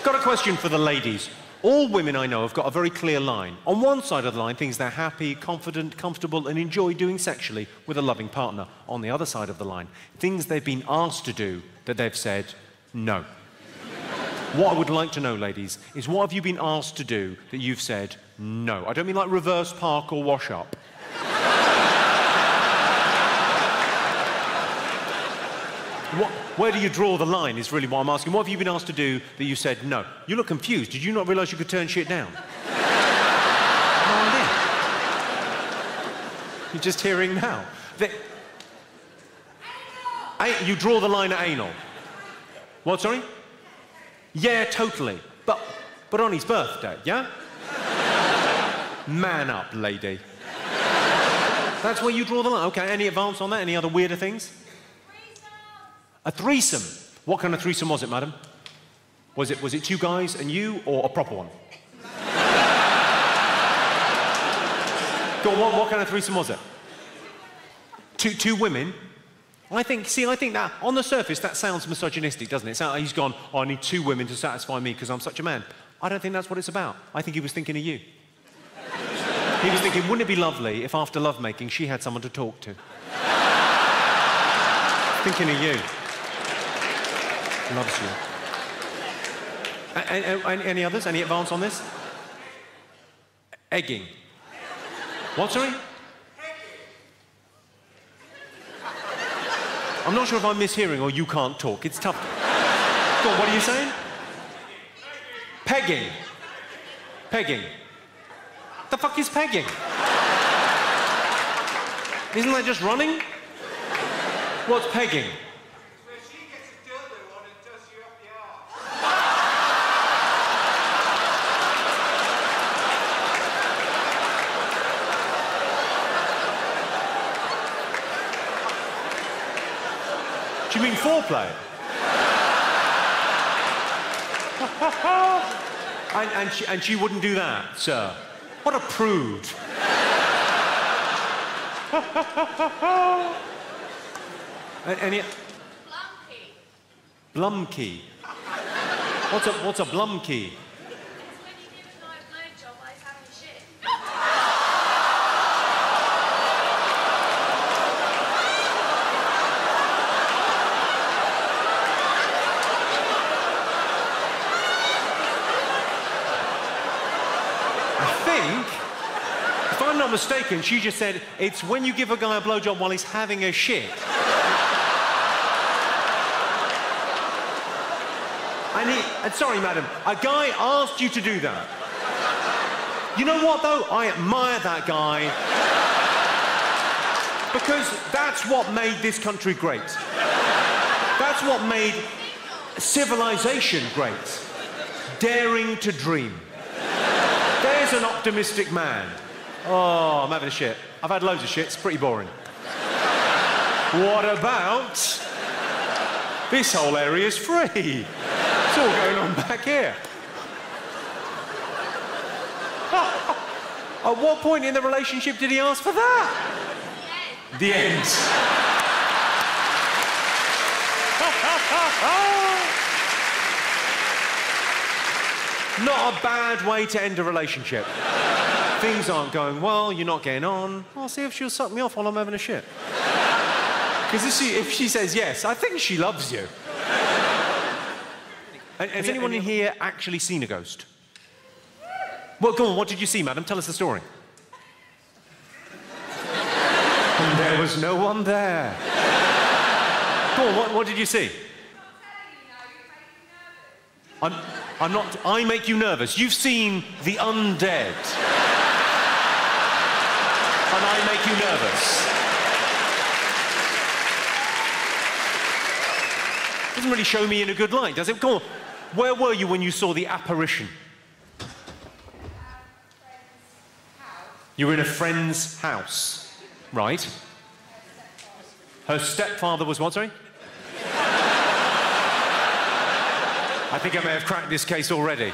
Got a question for the ladies. All women I know have got a very clear line. On one side of the line, things they're happy, confident, comfortable and enjoy doing sexually with a loving partner. On the other side of the line, things they've been asked to do that they've said no. What I would like to know, ladies, is what have you been asked to do that you've said no? I don't mean like reverse park or wash up. Where do you draw the line is really what I'm asking. What have you been asked to do that you said no? You look confused. Did you not realise you could turn shit down? No idea. You're just hearing now. You draw the line at anal. What, sorry? Yeah, totally. But on his birthday, yeah? Man up, lady. That's where you draw the line. Okay, any advance on that? Any other weirder things? A threesome. What kind of threesome was it, madam? Was it two guys and you, or a proper one? Go on, what kind of threesome was it? Two women? I think that, on the surface, that sounds misogynistic, doesn't it? He's gone, oh, I need two women to satisfy me because I'm such a man. I don't think that's what it's about. I think he was thinking of you. He was thinking, wouldn't it be lovely if after lovemaking she had someone to talk to? Thinking of you. Loves you. Any others? Any advance on this? Egging. What, sorry? I'm not sure if I'm mishearing or you can't talk. It's tough. Go on, what are you saying? Pegging. Pegging. The fuck is pegging? Isn't that just running? What's pegging? Where she gets a dildo on and does you up the arse. Do you mean foreplay? and she wouldn't do that, sir. What a prude. Any... Blumkey. What's a blumkey? If I'm not mistaken, she just said, it's when you give a guy a blowjob while he's having a shit. And sorry, madam, a guy asked you to do that. You know what, though? I admire that guy. Because that's what made this country great. That's what made civilization great. Daring to dream. There's an optimistic man. Oh, I'm having a shit. I've had loads of shit. It's pretty boring. What about... this whole area's free. It's all going on back here. At what point in the relationship did he ask for that? The end. Not a bad way to end a relationship. Things aren't going well, you're not getting on. I'll see if she'll suck me off while I'm having a shit. Because if she says yes, I think she loves you. Has anyone in here actually seen a ghost? Well, go on, what did you see, madam? Tell us the story. And there was no one there. Go on, what did you see? I'm not... I make you nervous. You've seen the undead. And I make you nervous. Doesn't really show me in a good light, does it? Go on. Where were you when you saw the apparition? You were in a friend's house. Right. Her stepfather was what, sorry? I think I may have cracked this case already.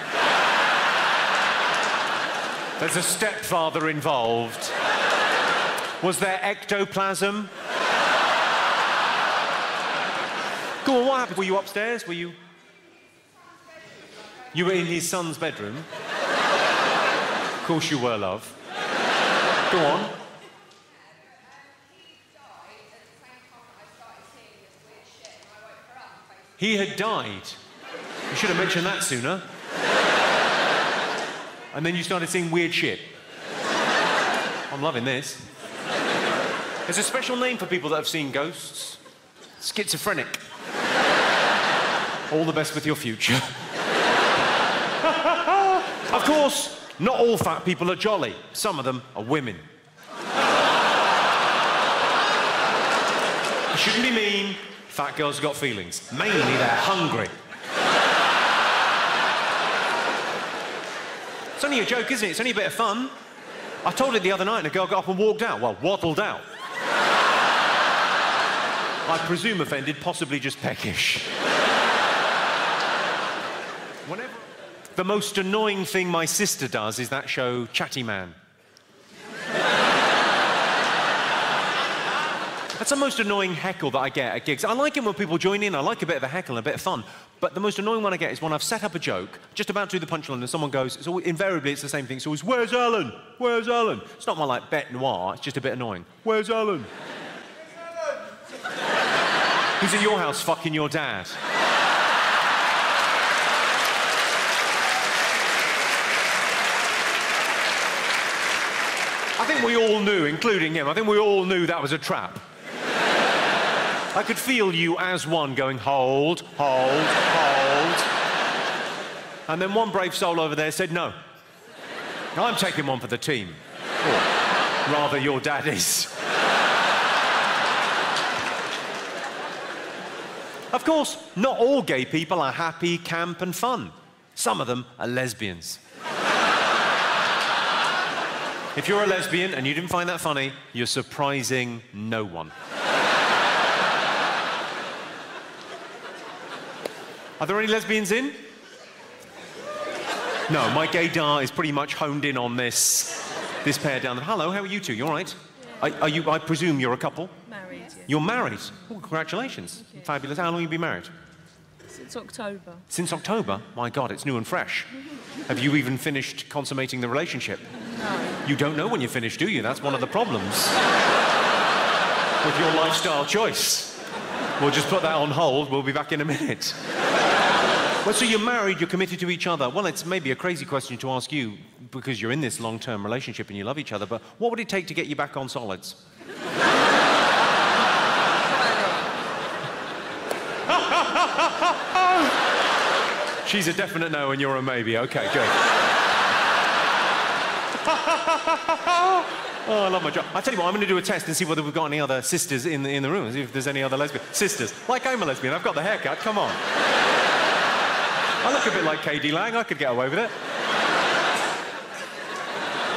There's a stepfather involved. Was there ectoplasm? Go on, what happened? Were you upstairs? Were you... You were in his son's bedroom? Of course you were, love. Go on. He had died. You should have mentioned that sooner. And then you started seeing weird shit. I'm loving this. There's a special name for people that have seen ghosts. Schizophrenic. All the best with your future. Of course, not all fat people are jolly. Some of them are women. You shouldn't be mean. Fat girls have got feelings. Mainly, they're hungry. It's only a joke, isn't it? It's only a bit of fun. I told it the other night and a girl got up and walked out. Well, waddled out. I presume offended, possibly just peckish. Whenever... The most annoying thing my sister does is that show, Chatty Man. That's the most annoying heckle that I get at gigs. I like it when people join in. I like a bit of a heckle and a bit of fun. But the most annoying one I get is when I've set up a joke, just about to do the punchline, and someone goes, invariably it's the same thing. It's always, where's Alan? Where's Alan? It's not my, like, bête noire. It's just a bit annoying. Where's Alan? Who's at your house fucking your dad? I think we all knew, including him, I think we all knew that was a trap. I could feel you as one going, hold, hold, hold. And then one brave soul over there said, no. I'm taking one for the team. Or rather, your dad is. Of course, not all gay people are happy, camp, and fun. Some of them are lesbians. If you're a lesbian and you didn't find that funny, you're surprising no one. Are there any lesbians in? No, my gaydar is pretty much honed in on this pair down there. Hello, how are you two? You all right? Yeah. I presume you're a couple? Married, yeah. You're married? Oh, congratulations. Okay. Fabulous. How long have you been married? Since October. Since October? My God, it's new and fresh. Have you even finished consummating the relationship? No. You don't know when you're finished, do you? That's one of the problems with your lifestyle choice. We'll just put that on hold. We'll be back in a minute. Well, so you're married, you're committed to each other. Well, it's maybe a crazy question to ask you because you're in this long-term relationship and you love each other, but what would it take to get you back on solids? She's a definite no and you're a maybe. Okay, good. Oh, I love my job. I tell you what, I'm going to do a test and see whether we've got any other sisters in the room, see if there's any other lesbian sisters. Like I'm a lesbian, I've got the haircut, come on. I look a bit like K.D. Lang, I could get away with it.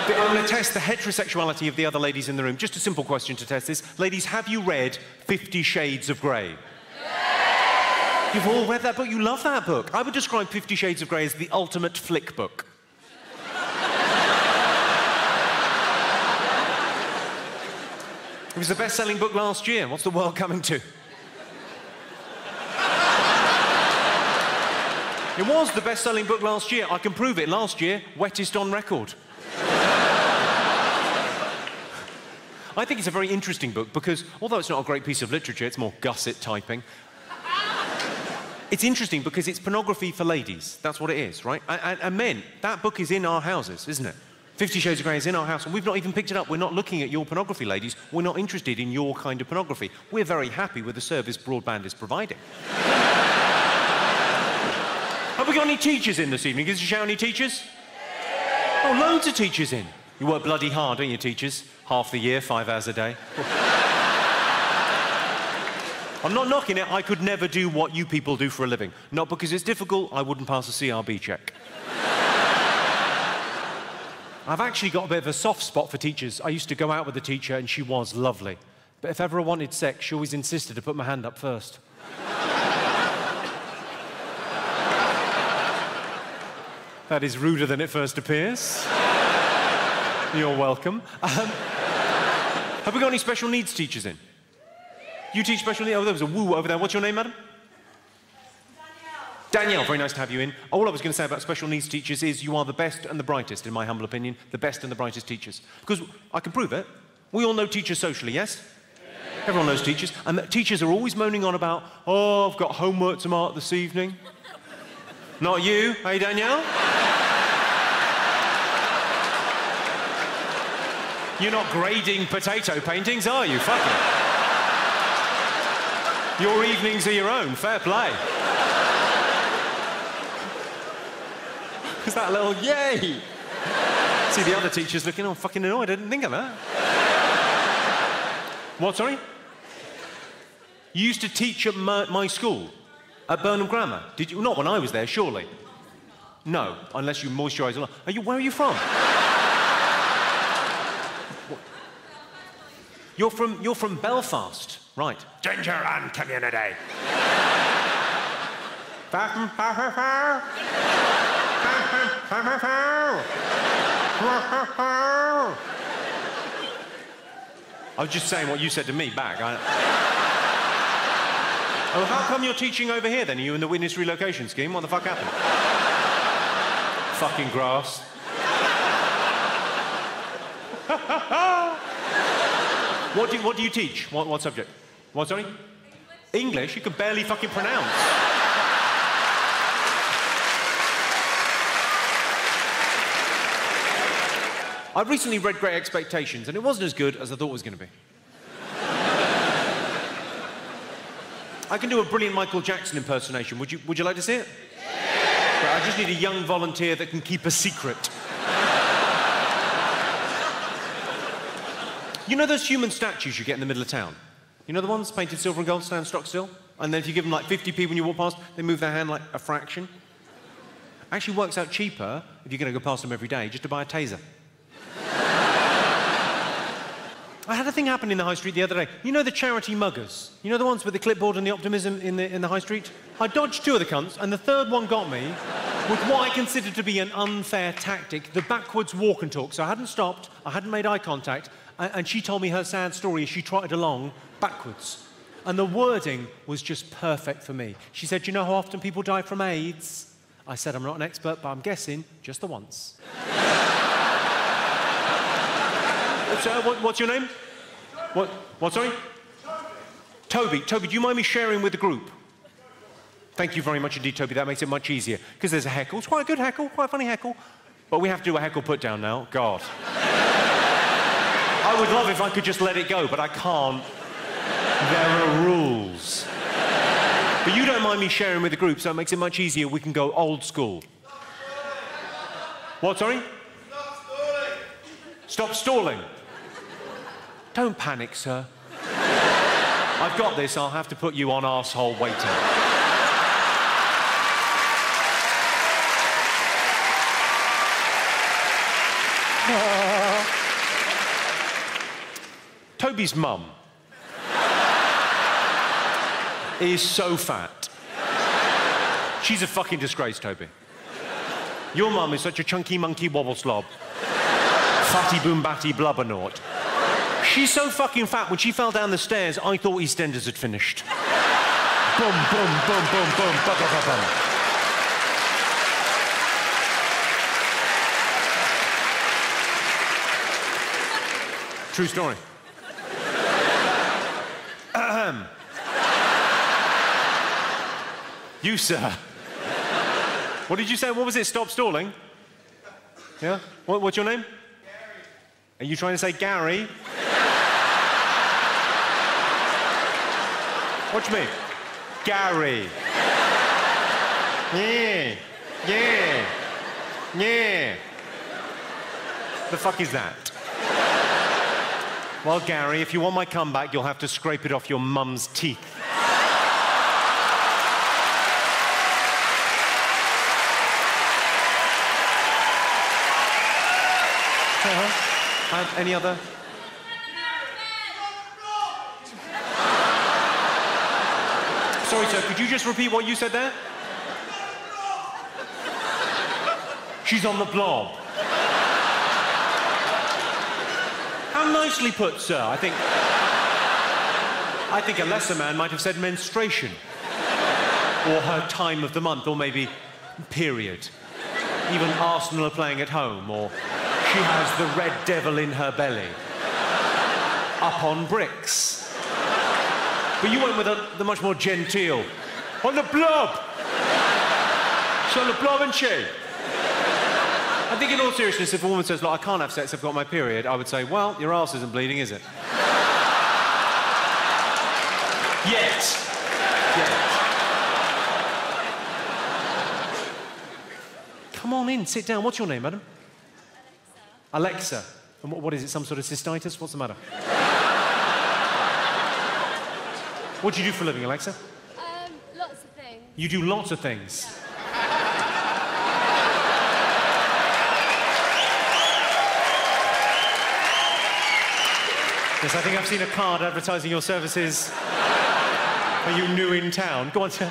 I'm going to test the heterosexuality of the other ladies in the room. Just a simple question to test this. Ladies, have you read 50 Shades of Grey? Yeah. You've all read that book? You love that book. I would describe 50 Shades of Grey as the ultimate flick book. It was the best-selling book last year. What's the world coming to? It was the best-selling book last year. I can prove it. Last year, wettest on record. I think it's a very interesting book because, although it's not a great piece of literature, it's more gusset typing. It's interesting because it's pornography for ladies. That's what it is, right? And men, that book is in our houses, isn't it? 50 Shades of Grey is in our house, and we've not even picked it up. We're not looking at your pornography, ladies. We're not interested in your kind of pornography. We're very happy with the service broadband is providing. Have we got any teachers in this evening? Is there any teachers? Oh, loads of teachers in. You work bloody hard, don't you, teachers? Half the year, 5 hours a day. I'm not knocking it. I could never do what you people do for a living. Not because it's difficult. I wouldn't pass a CRB check. I've actually got a bit of a soft spot for teachers. I used to go out with a teacher and she was lovely. But if ever I wanted sex, she always insisted to put my hand up first. That is ruder than it first appears. You're welcome. Have we got any special needs teachers in? You teach special needs? Oh, there was a woo over there. What's your name, madam? Danielle, very nice to have you in. All I was going to say about special needs teachers is you are the best and the brightest, in my humble opinion, the best and the brightest teachers. Because I can prove it. We all know teachers socially, yes? Everyone knows teachers. And teachers are always moaning on about, oh, I've got homework to mark this evening. Not you, hey, Danielle? You're not grading potato paintings, are you? Fuck it. Your evenings are your own. Fair play. Is that a little yay? See the other teachers looking, oh, fucking annoyed. I didn't think of that. What, sorry? You used to teach at my school, at Burnham Grammar. Did you? Not when I was there, surely. No, unless you moisturise a lot. Where are you from? You're from Belfast, right? Ginger and community. I was just saying what you said to me back. Oh, how come you're teaching over here then? Are you in the witness relocation scheme? What the fuck happened? Fucking grass. What do you teach? What subject? What, sorry? English? You can barely fucking pronounce. I've recently read Great Expectations, and it wasn't as good as I thought it was going to be. I can do a brilliant Michael Jackson impersonation. Would you like to see it? Yeah. I just need a young volunteer that can keep a secret. You know those human statues you get in the middle of town? You know the ones painted silver and gold, stand stock still? And then if you give them like 50p when you walk past, they move their hand like a fraction. Actually works out cheaper if you're going to go past them every day just to buy a taser. I had a thing happen in the high street the other day. You know the charity muggers? You know the ones with the clipboard and the optimism in the high street? I dodged two of the cunts, and the third one got me with what I considered to be an unfair tactic, the backwards walk and talk. So I hadn't stopped, I hadn't made eye contact, and she told me her sad story as she trotted along backwards. And the wording was just perfect for me. She said, "You know how often people die from AIDS?" I said, "I'm not an expert, but I'm guessing just the once." So, what's your name? What, sorry? Toby. Toby, do you mind me sharing with the group? Thank you very much indeed, Toby. That makes it much easier. Because there's a heckle. It's quite a good heckle, quite a funny heckle. But we have to do a heckle put down now. God. I would love if I could just let it go, but I can't. There are rules. But you don't mind me sharing with the group, so it makes it much easier. We can go old school. What, sorry? Stop stalling. Don't panic, sir. I've got this. I'll have to put you on arsehole waiting. Toby's mum is so fat. She's a fucking disgrace, Toby. Your mum is such a chunky monkey wobble slob. Fatty boom batty blubbernaut. She's so fucking fat, when she fell down the stairs, I thought EastEnders had finished. Boom, boom, boom, boom, boom, bum, bum, bum, bum. True story. You, sir. What did you say? What was it? Stop stalling? Yeah? What's your name? Gary. Are you trying to say Gary? Watch me. Gary. Yeah. Yeah. Yeah. The fuck is that? Well, Gary, if you want my comeback, you'll have to scrape it off your mum's teeth. Any other? Sorry, sir, could you just repeat what you said there? She's on the blob. How nicely put, sir. I think a lesser man might have said menstruation. or her time of the month, or maybe period. Even Arsenal are playing at home, or she has the red devil in her belly. Up on bricks. But you went with the much more genteel. On the blob! She's on the blob, isn't she? I think in all seriousness, if a woman says, look, I can't have sex, I've got my period, I would say, well, your arse isn't bleeding, is it? Yet. Come on in, sit down. What's your name, madam? Alexa. Alexa. And what is it, some sort of cystitis? What's the matter? What do you do for a living, Alexa? Lots of things. You do lots of things? Yeah. Yes, I think I've seen a card advertising your services. Are you new in town? Go on, sir.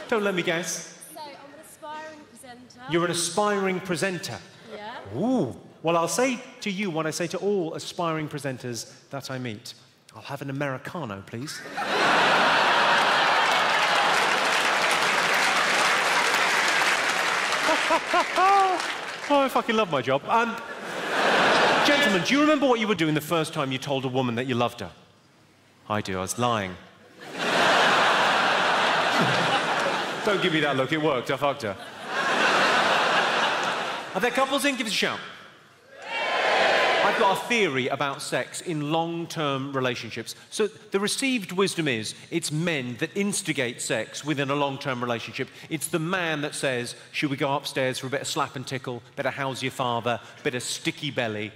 Don't let me guess. So, I'm an aspiring presenter. You're an aspiring presenter? Yeah. Ooh. Well, I'll say to you what I say to all aspiring presenters that I meat. I'll have an Americano, please. Oh, I fucking love my job. Gentlemen, do you remember what you were doing the first time you told a woman that you loved her? I do, I was lying. Don't give me that look, it worked, I fucked her. Are there couples in? Give us a shout. I've got a theory about sex in long-term relationships. So the received wisdom is, it's men that instigate sex within a long-term relationship. It's the man that says, should we go upstairs for a bit of slap and tickle, bit of how's your father, bit of sticky belly.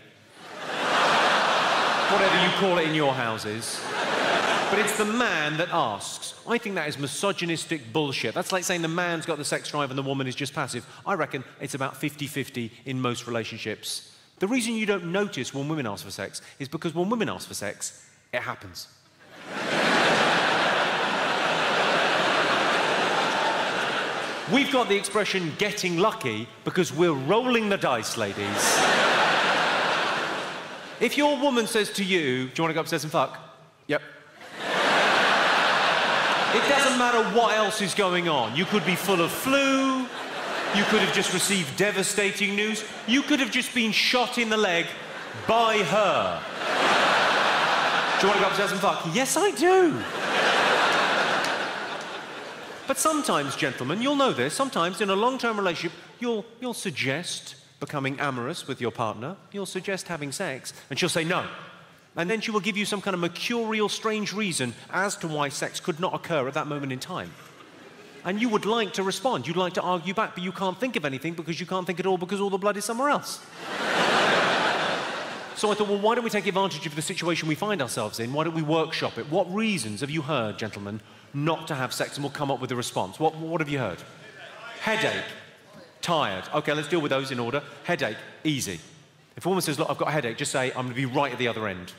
Whatever you call it in your houses. But it's the man that asks. I think that is misogynistic bullshit. That's like saying the man's got the sex drive and the woman is just passive. I reckon it's about 50-50 in most relationships. The reason you don't notice when women ask for sex is because when women ask for sex, it happens. We've got the expression getting lucky because we're rolling the dice, ladies. If your woman says to you, do you want to go upstairs and fuck? Yep. It doesn't matter what else is going on. You could be full of flu. You could have just received devastating news. You could have just been shot in the leg by her. Do you want to go upstairs and fuck? Yes, I do. But sometimes, gentlemen, you'll know this, sometimes in a long-term relationship, you'll suggest becoming amorous with your partner. You'll suggest having sex, and she'll say no. And then she will give you some kind of mercurial, strange reason as to why sex could not occur at that moment in time. And you would like to respond, you'd like to argue back, but you can't think of anything because you can't think at all because all the blood is somewhere else. So I thought, well, why don't we take advantage of the situation we find ourselves in? Why don't we workshop it? What reasons have you heard, gentlemen, not to have sex? And we'll come up with a response. What have you heard? Headache. Tired. OK, let's deal with those in order. Headache. Easy. If a woman says, look, I've got a headache, just say, I'm going to be right at the other end.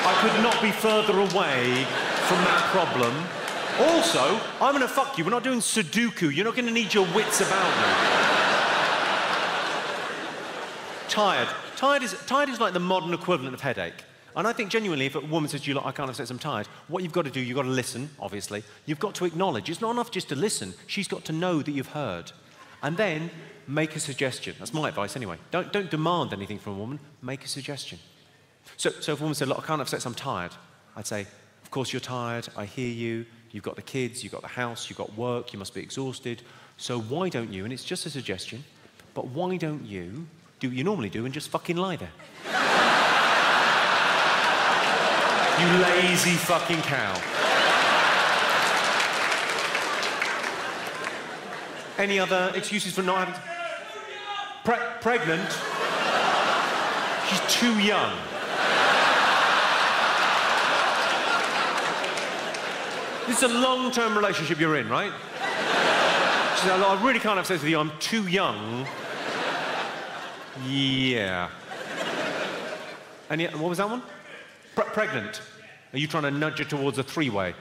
I could not be further away from that problem. Also, I'm going to fuck you. We're not doing Sudoku. You're not going to need your wits about me. Tired. Tired is like the modern equivalent of headache. And I think genuinely, if a woman says to you, look, I can't have sex, I'm tired, what you've got to do, you've got to listen, obviously. You've got to acknowledge. It's not enough just to listen. She's got to know that you've heard. And then make a suggestion. That's my advice anyway. Don't demand anything from a woman. Make a suggestion. So if a woman said, look, I can't have sex, I'm tired, I'd say, of course you're tired, I hear you, you've got the kids, you've got the house, you've got work, you must be exhausted, so why don't you, and it's just a suggestion, but why don't you do what you normally do and just fucking lie there? You lazy fucking cow. Any other excuses for not having... Pregnant? She's too young. This is a long-term relationship you're in, right? She said, I really can't have sex with you, I'm too young. Yeah. And what was that one? Pregnant. Are you trying to nudge her towards a three-way?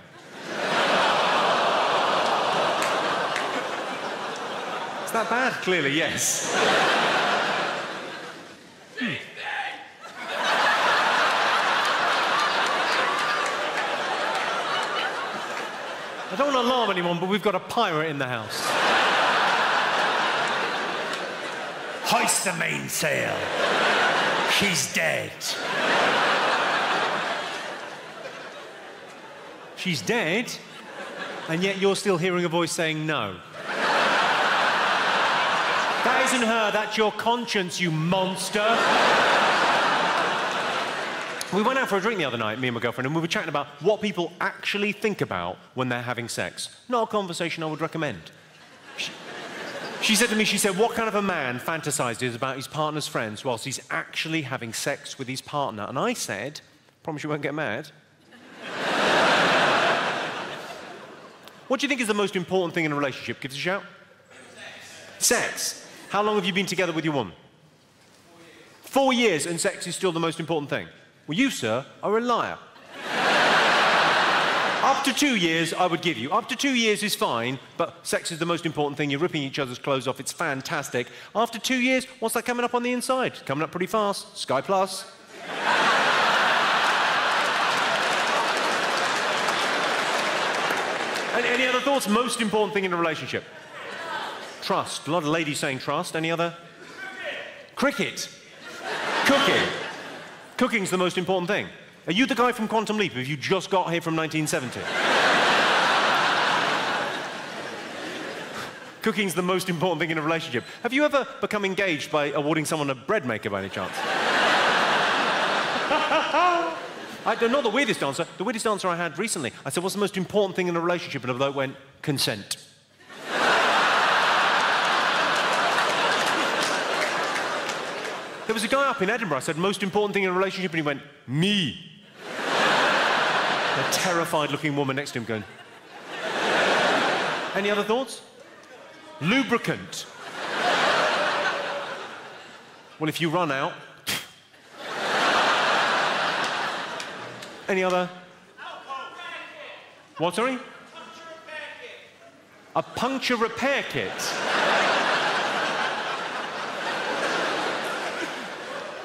Is that bad? Clearly, yes. don't want to alarm anyone, but we've got a pirate in the house. Hoist the mainsail. She's dead. She's dead, and yet you're still hearing a voice saying no. That isn't her, that's your conscience, you monster. We went out for a drink the other night, me and my girlfriend, and we were chatting about what people actually think about when they're having sex. Not a conversation I would recommend. She said to me, she said, what kind of a man fantasizes about his partner's friends whilst he's actually having sex with his partner? And I said, promise you won't get mad. What do you think is the most important thing in a relationship? Give us a shout. Sex. How long have you been together with your woman? 4 years, and sex is still the most important thing. Well, you, sir, are a liar. Up to 2 years, I would give you. Up to 2 years is fine, but sex is the most important thing. You're ripping each other's clothes off. It's fantastic. After 2 years, what's that coming up on the inside? Coming up pretty fast. Sky Plus. Any other thoughts? Most important thing in a relationship? Trust. A lot of ladies saying trust. Any other? Cricket. Cooking. Cooking's the most important thing. Are you the guy from Quantum Leap? Have you just got here from 1970? Cooking's the most important thing in a relationship. Have you ever become engaged by awarding someone a bread maker by any chance? Not the weirdest answer. The weirdest answer I had recently. I said, what's the most important thing in a relationship? And the bloke went, consent. There was a guy up in Edinburgh, I said, most important thing in a relationship, and he went, me. A terrified-looking woman next to him going... Any other thoughts? Lubricant. Well, if you run out... Any other? What, sorry? A puncture repair kit.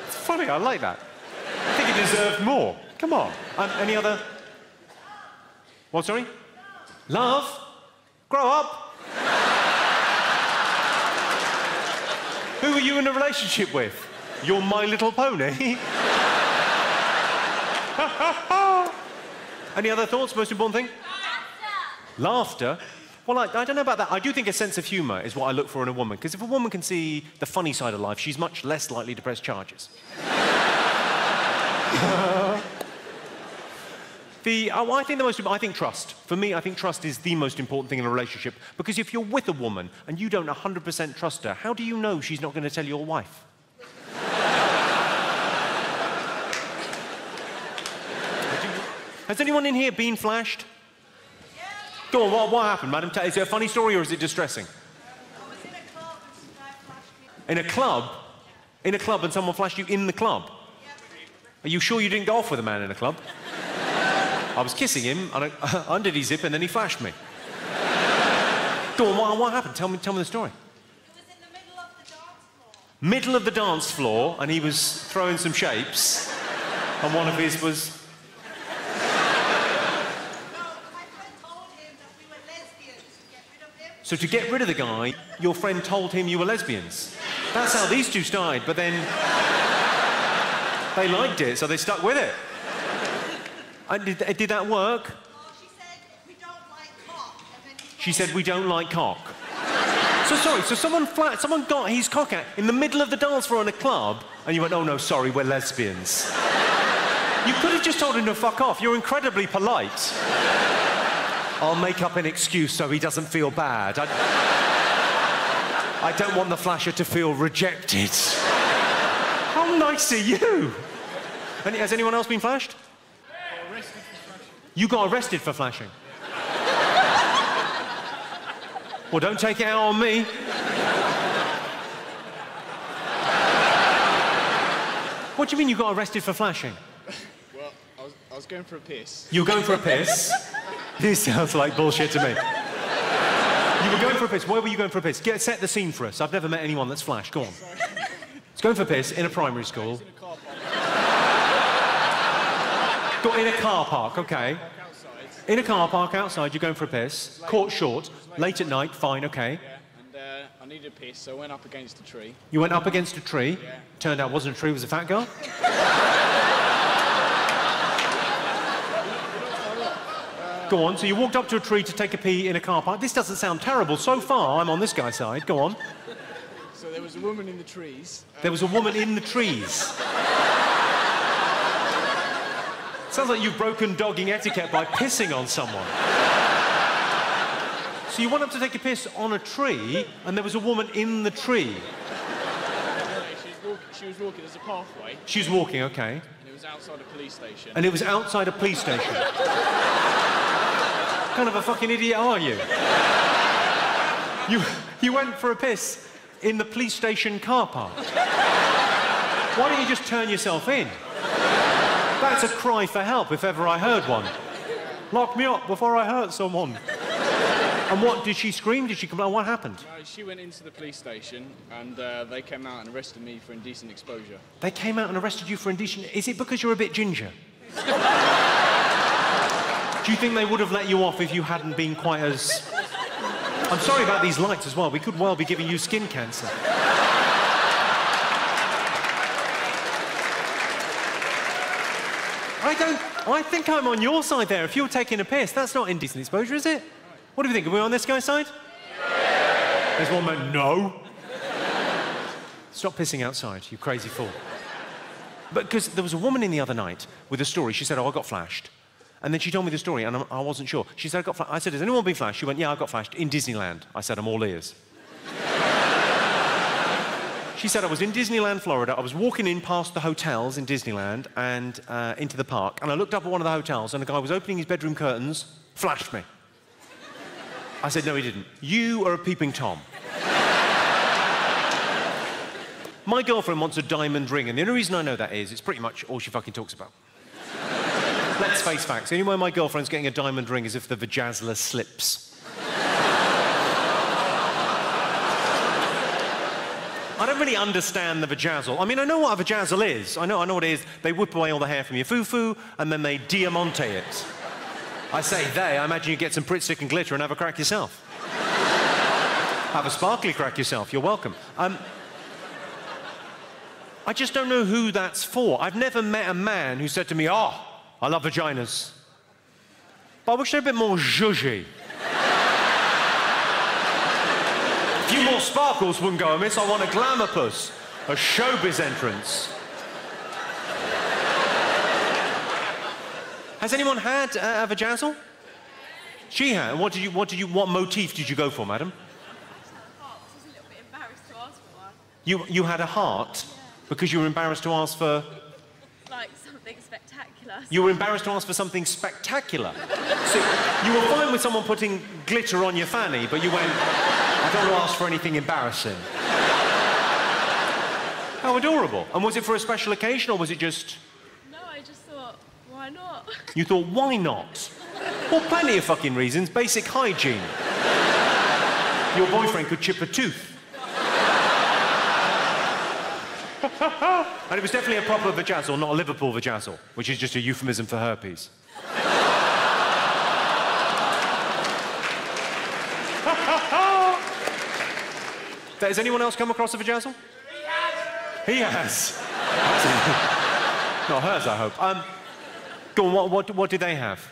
It's funny, I like that. I think it deserved more. Come on. Any other? What, sorry? Love? Grow up. Who are you in a relationship with? Your My Little Pony? Any other thoughts? Most important thing? Laughter. Well, I don't know about that. I do think a sense of humour is what I look for in a woman, because if a woman can see the funny side of life, she's much less likely to press charges. I think trust. For me, I think trust is the most important thing in a relationship, because if you're with a woman and you don't 100% trust her, how do you know she's not going to tell your wife? Has anyone in here been flashed? Yeah. Go on, what happened, madam? Is it a funny story or is it distressing? I was in a club and some guy flashed me. In a club? In a club and someone flashed you in the club? Yeah. Are you sure you didn't go off with a man in a club? I was kissing him, and I undid his zip, and then he flashed me. Go on, what happened? Tell me the story. It was in the middle of the dance floor. Middle of the dance floor, and he was throwing some shapes, and one of his was... So to get rid of the guy, your friend told him you were lesbians. That's how these two started, but then they liked it, so they stuck with it. And did that work? Oh, she said, we don't like cock. And then she said, we don't like cock. So sorry, so someone got his cock out in the middle of the dance floor in a club, and you went, oh no, sorry, we're lesbians. You could have just told him to fuck off. You're incredibly polite. I'll make up an excuse so he doesn't feel bad. I don't want the flasher to feel rejected. How nice are you? And has anyone else been flashed? You got arrested for flashing. Well, don't take it out on me. What do you mean you got arrested for flashing? Well, I was going for a piss. You were going for a piss? This sounds like bullshit to me. You were going for a piss. Where were you going for a piss? Set the scene for us. I've never met anyone that's flashed. Go on. It's going for a piss in a primary school. In a car park. Got in a car park, okay. Walk outside. In a car park outside, you're going for a piss. Caught short. Late at night. Fine. Okay. Yeah, and I needed a piss, so I went up against a tree. You went up against a tree. Yeah. Turned out it wasn't a tree. It was a fat girl. Go on. So you walked up to a tree to take a pee in a car park. This doesn't sound terrible. So far, I'm on this guy's side. Go on. So there was a woman in the trees. There was a woman in the trees. Sounds like you've broken dogging etiquette by pissing on someone. So you went up to take a piss on a tree, and there was a woman in the tree. She was walking, there's a pathway. She was walking, okay. And it was outside a police station. And it was outside a police station. What kind of a fucking idiot are you? You went for a piss in the police station car park. Why don't you just turn yourself in? That's a cry for help if ever I heard one. Lock me up before I hurt someone. And what, did she scream? Did she complain? What happened? No, she went into the police station and they came out and arrested me for indecent exposure. They came out and arrested you for indecent... Is it because you're a bit ginger? Do you think they would have let you off if you hadn't been quite as... I'm sorry about these lights as well. We could well be giving you skin cancer. I think I'm on your side there. If you're taking a piss, that's not indecent exposure, is it? What do you think? Are we on this guy's side? Yeah. There's one man, no. Stop pissing outside, you crazy fool. But because there was a woman in the other night with a story. She said, oh, I got flashed. And then she told me the story, and I wasn't sure. She said, I got flashed. I said, has anyone been flashed? She went, yeah, I got flashed in Disneyland. I said, I'm all ears. She said, I was in Disneyland, Florida. I was walking in past the hotels in Disneyland and into the park, and I looked up at one of the hotels, and a guy was opening his bedroom curtains, flashed me. I said, no, he didn't. You are a peeping Tom. My girlfriend wants a diamond ring, and the only reason I know that is it's pretty much all she fucking talks about. Let's face facts. The only way my girlfriend's getting a diamond ring is if the vajazzler slips. I don't really understand the vajazzle. I mean, I know what a vajazzle is. I know what it is. They whip away all the hair from your foo-foo, and then they diamante it. I say they, I imagine you get some Pritt stick and glitter and have a crack yourself. Have a sparkly crack yourself. You're welcome. I just don't know who that's for. I've never met a man who said to me, oh, I love vaginas. But I wish they're a bit more zhuzhy. A few more sparkles wouldn't go amiss. I want a glamour puss, a showbiz entrance. Has anyone had a vajazzle? She had. What motif did you go for, madam? I was a little bit embarrassed to ask for one. You had a heart because you were embarrassed to ask for... Like something spectacular. You were embarrassed to ask for something spectacular. So you were fine with someone putting glitter on your fanny, but you went, I don't want to ask for anything embarrassing. How adorable. And was it for a special occasion, or was it just... No, I just thought, why not? You thought, why not? Well, plenty of fucking reasons. Basic hygiene. Your boyfriend could chip a tooth. And it was definitely a proper vajazzle, not a Liverpool vajazzle, which is just a euphemism for herpes. Has anyone else come across a vajazzle? He has. Not hers, I hope. Go on, what did they have?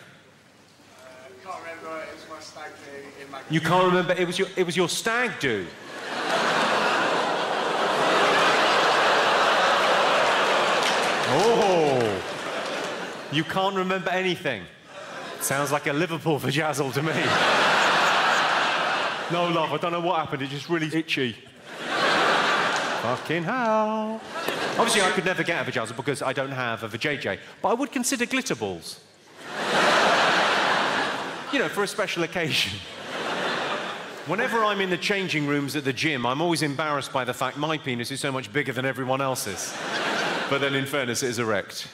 Can't remember. It was my stag do in my... You can't remember? It was your stag do. Oh, you can't remember anything. Sounds like a Liverpool vajazzle to me. No, love, I don't know what happened. It's just really itchy. Fucking hell. Obviously, I could never get a vajazzle because I don't have a vajayjay, but I would consider glitter balls. You know, for a special occasion. Whenever I'm in the changing rooms at the gym, I'm always embarrassed by the fact my penis is so much bigger than everyone else's. But then, in fairness, it is erect.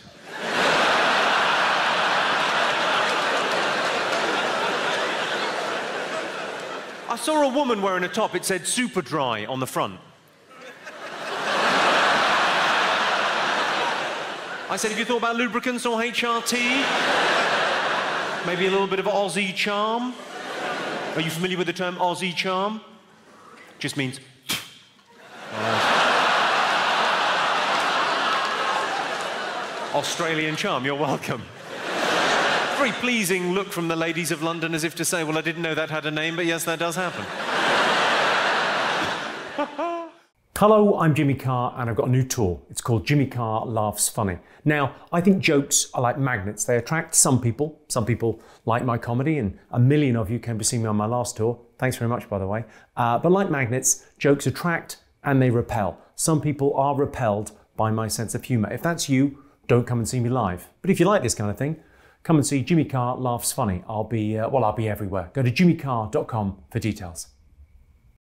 I saw a woman wearing a top. It said super dry on the front. I said, have you thought about lubricants or HRT? Maybe a little bit of Aussie charm? Are you familiar with the term Aussie charm? Just means... Australian charm, you're welcome. Very pleasing look from the ladies of London as if to say, well, I didn't know that had a name, but yes, that does happen. Hello, I'm Jimmy Carr and I've got a new tour. It's called Jimmy Carr Laughs Funny. Now, I think jokes are like magnets. They attract some people. Some people like my comedy, and a million of you came to see me on my last tour. Thanks very much, by the way. But like magnets, jokes attract and they repel. Some people are repelled by my sense of humour. If that's you, don't come and see me live. But if you like this kind of thing, come and see Jimmy Carr Laughs Funny. I'll be everywhere. Go to jimmycarr.com for details.